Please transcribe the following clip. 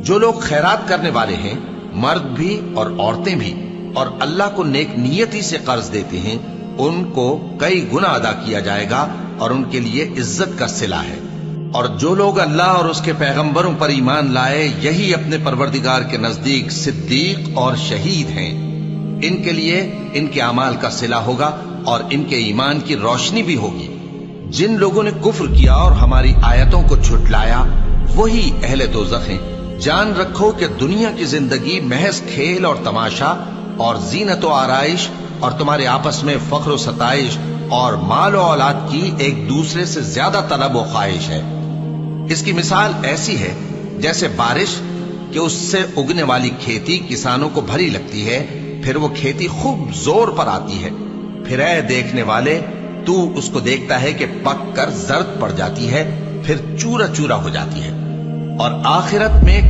جو لوگ خیرات کرنے والے ہیں، مرد بھی اور عورتیں بھی، اور اللہ کو نیک نیتی سے قرض دیتے ہیں، ان کو کئی گنا ادا کیا جائے گا اور ان کے لیے عزت کا صلہ ہے۔ اور جو لوگ اللہ اور اس کے پیغمبروں پر ایمان لائے، یہی اپنے پروردگار کے نزدیک صدیق اور شہید ہیں۔ ان کے لیے ان کے اعمال کا صلہ ہوگا اور ان کے ایمان کی روشنی بھی ہوگی۔ جن لوگوں نے کفر کیا اور ہماری آیتوں کو جھٹلایا، وہی اہل دوزخ ہیں۔ جان رکھو کہ دنیا کی زندگی محض کھیل اور تماشا اور زینت و آرائش اور تمہارے آپس میں فخر و ستائش اور مال و اولاد کی ایک دوسرے سے زیادہ طلب و خواہش ہے۔ اس کی مثال ایسی ہے جیسے بارش کہ اس سے اگنے والی کھیتی کسانوں کو بھری لگتی ہے، پھر وہ کھیتی خوب زور پر آتی ہے، پھر اے دیکھنے والے تو اس کو دیکھتا ہے کہ پک کر زرد پڑ جاتی ہے، پھر چورا چورا ہو جاتی ہے، اور آخرت میں